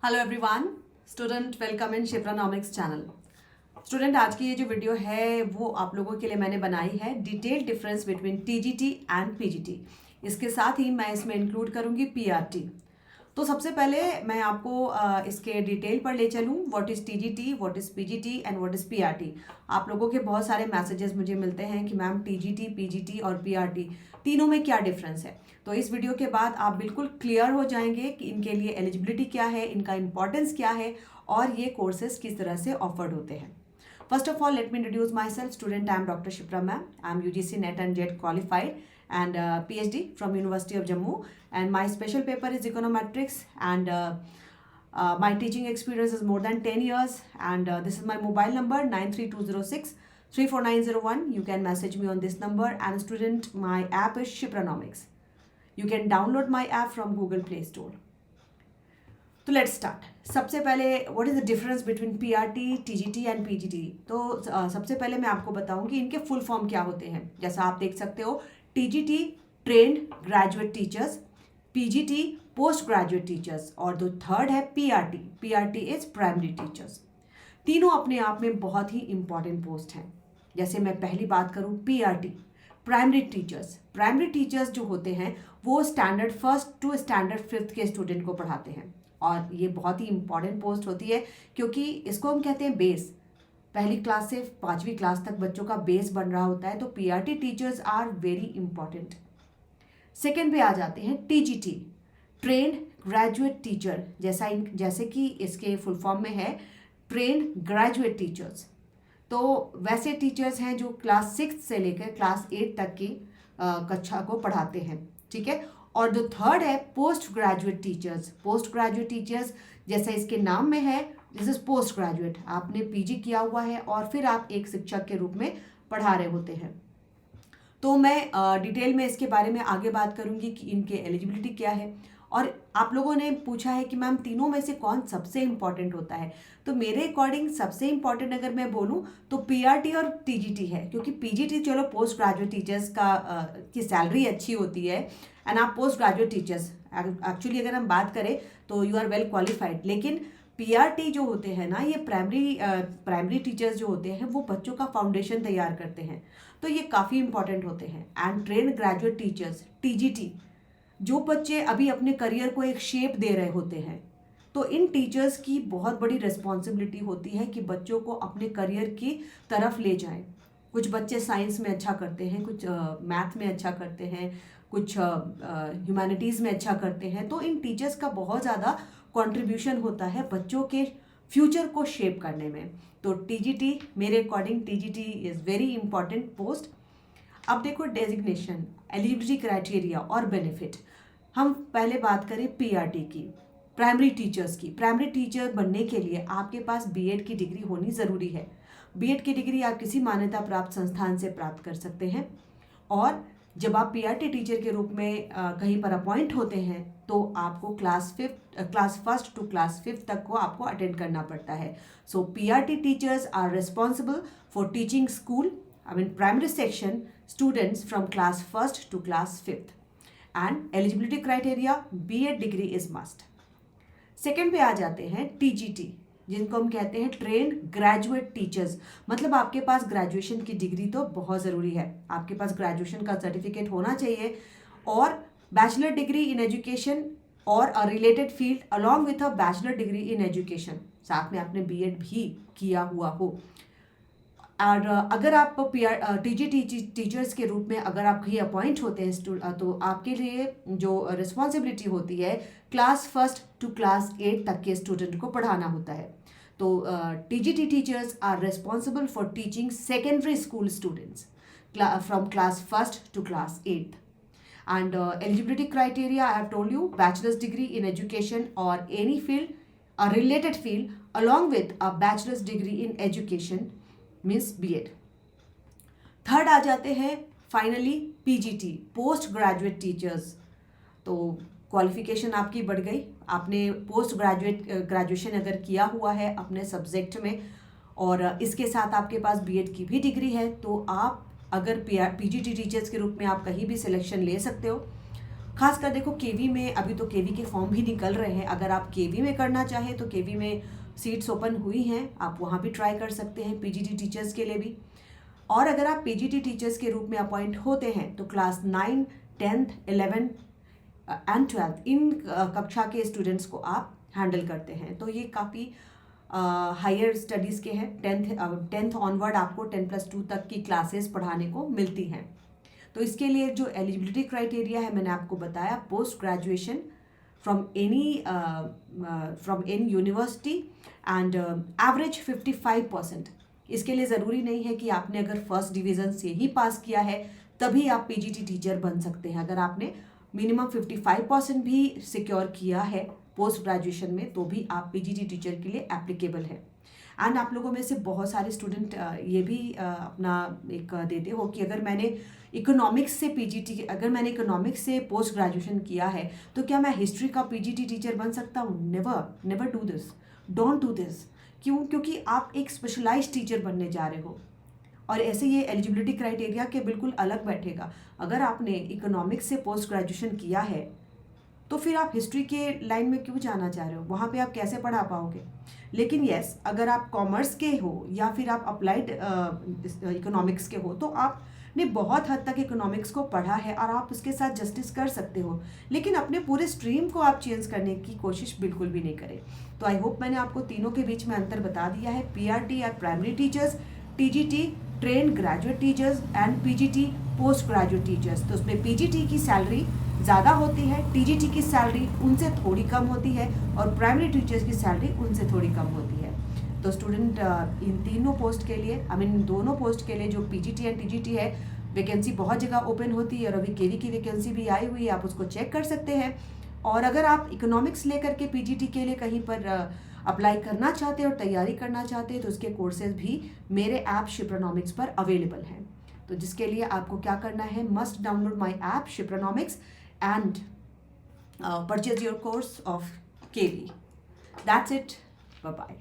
Hello everyone, student welcome in Shipranomics channel. Student, आज की ये जो वीडियो है वो आप लोगों के लिए मैंने बनाई है detail difference between TGT and PGT. इसके साथ ही मैं इसमें इंक्लूड करूंगी पीआरटी। तो सबसे पहले मैं आपको इसके डिटेल पर ले चलूँ। What is TGT, what is PGT and what is PRT. आप लोगों के बहुत सारे मैसेजेस मुझे मिलते हैं कि मैम टीजीटी, पीजीटी और पीआरटी तीनों में क्या डिफरेंस है। तो इस वीडियो के बाद आप बिल्कुल क्लियर हो जाएंगे कि इनके लिए एलिजिबिलिटी क्या है, इनका इंपॉर्टेंस क्या है और ये कोर्सेज किस तरह से ऑफर्ड होते हैं। First of all, let me introduce myself. Student, I am Dr. Shipra ma'am. I am UGC NET and JET qualified and PhD from University of Jammu. And my special paper is econometrics. And my teaching experience is more than 10 years. And this is my mobile number 93206 34901. You can message me on this number. And student, my app is Shipranomics. You can download my app from Google Play Store. तो let's start. सबसे पहले what is the difference between PRT, TGT and PGT. तो सबसे पहले मैं आपको बताऊंगी इनके फुल फॉर्म क्या होते हैं। जैसा आप देख सकते हो, TGT trained graduate teachers, PGT post graduate teachers और जो थर्ड है PRT, PRT is primary teachers. तीनों अपने आप में बहुत ही इंपॉर्टेंट पोस्ट हैं। जैसे मैं पहली बात करूँ PRT, primary teachers. Primary teachers जो होते हैं वो standard first to standard fifth के स्टूडेंट को पढ़ाते हैं और ये बहुत ही इंपॉर्टेंट पोस्ट होती है क्योंकि इसको हम कहते हैं बेस। पहली क्लास से पाँचवीं क्लास तक बच्चों का बेस बन रहा होता है, तो PRT teachers are very important. Second पे आ जाते हैं टीजीटी, ट्रेंड ग्रेजुएट टीचर। जैसे कि इसके फुल फॉर्म में है ट्रेंड ग्रेजुएट टीचर्स। तो वैसे टीचर्स हैं जो क्लास 6 से लेकर क्लास 8 तक की कक्षा को पढ़ाते हैं, ठीक है। और जो थर्ड है post graduate teachers. Post graduate teachers जैसे इसके नाम में है, दिस इज पोस्ट ग्रेजुएट। आपने पीजी किया हुआ है और फिर आप एक शिक्षक के रूप में पढ़ा रहे होते हैं। तो मैं डिटेल में इसके बारे में आगे बात करूंगी कि इनके एलिजिबिलिटी क्या है। और आप लोगों ने पूछा है कि मैम तीनों में से कौन सबसे इम्पॉर्टेंट होता है। तो मेरे अकॉर्डिंग सबसे इम्पॉर्टेंट अगर मैं बोलूँ तो पीआरटी और टीजीटी है, क्योंकि पीजीटी चलो पोस्ट ग्रेजुएट टीचर्स की सैलरी अच्छी होती है एंड आप पोस्ट ग्रेजुएट टीचर्स एक्चुअली अगर हम बात करें तो यू आर वेल क्वालिफाइड। लेकिन पीआरटी जो होते हैं ना, ये प्राइमरी टीचर्स जो होते हैं वो बच्चों का फाउंडेशन तैयार करते हैं, तो ये काफ़ी इंपॉर्टेंट होते हैं। And train graduate teachers TGT, जो बच्चे अभी अपने करियर को एक शेप दे रहे होते हैं, तो इन टीचर्स की बहुत बड़ी रिस्पॉन्सिबिलिटी होती है कि बच्चों को अपने करियर की तरफ ले जाएं। कुछ बच्चे साइंस में अच्छा करते हैं, कुछ मैथ में अच्छा करते हैं, कुछ ह्यूमैनिटीज़ में अच्छा करते हैं। तो इन टीचर्स का बहुत ज़्यादा कंट्रीब्यूशन होता है बच्चों के फ्यूचर को शेप करने में। तो टीजीटी, मेरे according TGT is very important post. अब देखो डेजिग्नेशन, एलिजिबिलिटी क्राइटेरिया और बेनिफिट। हम पहले बात करें पीआरटी की, प्राइमरी टीचर्स की। प्राइमरी टीचर बनने के लिए आपके पास बीएड की डिग्री होनी ज़रूरी है। बीएड की डिग्री आप किसी मान्यता प्राप्त संस्थान से प्राप्त कर सकते हैं। और जब आप पीआरटी टीचर के रूप में कहीं पर अपॉइंट होते हैं तो आपको क्लास फर्स्ट टू क्लास 5 तक को आपको अटेंड करना पड़ता है। So PRT teachers are responsible for teaching school, primary section students from class 1st to class 5th and eligibility criteria BEd degree is must। Second पे आ जाते हैं टीजीटी, जिनको हम कहते हैं ट्रेंड ग्रेजुएट टीचर्स। मतलब आपके पास ग्रेजुएशन की डिग्री तो बहुत ज़रूरी है, आपके पास ग्रेजुएशन का सर्टिफिकेट होना चाहिए और बैचलर डिग्री इन एजुकेशन और a related field along with a bachelor degree in education, साथ में आपने बीएड भी किया हुआ हो। और अगर आप टीजीटी टीचर्स के रूप में अगर आप कहीं अपॉइंट होते हैं तो आपके लिए जो रिस्पॉन्सिबिलिटी होती है क्लास 1st टू क्लास 8 तक के स्टूडेंट को पढ़ाना होता है। तो TGT teachers are responsible for teaching secondary school students from class 1st to class 8th। And eligibility criteria, I have told you, bachelor's degree in education or any field, a related field, along with a bachelor's degree in education means BEd. Third आ जाते हैं finally PGT, post graduate teachers. तो qualification आपकी बढ़ गई, आपने post graduation अगर किया हुआ है अपने सब्जेक्ट में और इसके साथ आपके पास बीएड की भी डिग्री है, तो आप अगर पीजीटी टीचर्स के रूप में आप कहीं भी सिलेक्शन ले सकते हो। खासकर देखो केवी में अभी तो केवी के फॉर्म भी निकल रहे हैं, अगर आप केवी में करना चाहें तो केवी में सीट्स ओपन हुई हैं, आप वहाँ भी ट्राई कर सकते हैं पीजीटी टीचर्स के लिए भी। और अगर आप पीजीटी टीचर्स के रूप में अपॉइंट होते हैं तो क्लास 9, 10th, 11 एंड 12th इन कक्षा के स्टूडेंट्स को आप हैंडल करते हैं। तो ये काफ़ी हायर स्टडीज़ के हैं। 10th ऑनवर्ड आपको 10+2 तक की क्लासेस पढ़ाने को मिलती हैं। तो इसके लिए जो एलिजिबिलिटी क्राइटेरिया है मैंने आपको बताया, post graduation from any university and average 55%। इसके लिए ज़रूरी नहीं है कि आपने अगर फर्स्ट डिवीज़न से ही पास किया है तभी आप पीजीटी टीचर बन सकते हैं। अगर आपने मिनिमम 55% भी सिक्योर किया है पोस्ट ग्रेजुएशन में तो भी आप पीजीटी टीचर के लिए एप्लीकेबल है। एंड आप लोगों में से बहुत सारे स्टूडेंट ये भी अपना एक देते हो कि अगर मैंने इकोनॉमिक्स से पोस्ट ग्रेजुएशन किया है तो क्या मैं हिस्ट्री का पीजीटी टीचर बन सकता हूँ? Never do this, don't do this. क्यों? क्योंकि आप एक स्पेशलाइज्ड टीचर बनने जा रहे हो और ऐसे ये एलिजिबिलिटी क्राइटेरिया के बिल्कुल अलग बैठेगा। अगर आपने इकोनॉमिक्स से पोस्ट ग्रेजुएशन किया है तो फिर आप हिस्ट्री के लाइन में क्यों जाना चाह रहे हो? वहाँ पे आप कैसे पढ़ा पाओगे? लेकिन यस, अगर आप कॉमर्स के हो या फिर आप अप्लाइड इकोनॉमिक्स के हो तो आपने बहुत हद तक इकोनॉमिक्स को पढ़ा है और आप उसके साथ जस्टिस कर सकते हो, लेकिन अपने पूरे स्ट्रीम को आप चेंज करने की कोशिश बिल्कुल भी नहीं करें। तो आई होप मैंने आपको तीनों के बीच में अंतर बता दिया है। पीआरटी या primary teachers, TGT train graduate teachers and PGT post graduate teachers. तो उसमें पीजीटी की सैलरी ज़्यादा होती है, टीजीटी की सैलरी उनसे थोड़ी कम होती है और प्राइमरी टीचर्स की सैलरी उनसे थोड़ी कम होती है। तो स्टूडेंट इन तीनों पोस्ट के लिए दोनों पोस्ट के लिए जो पीजीटी एंड टीजीटी है वैकेंसी बहुत जगह ओपन होती है और अभी केवी की वैकेंसी भी आई हुई है, आप उसको चेक कर सकते हैं। और अगर आप इकोनॉमिक्स लेकर के पीजीटी के लिए कहीं पर अप्लाई करना चाहते हैं और तैयारी करना चाहते हैं तो उसके कोर्सेज भी मेरे ऐप शिप्रानॉमिक्स पर अवेलेबल हैं। तो जिसके लिए आपको क्या करना है, must download my app Shipranomics and purchase your course of KV. That's it. Bye-bye.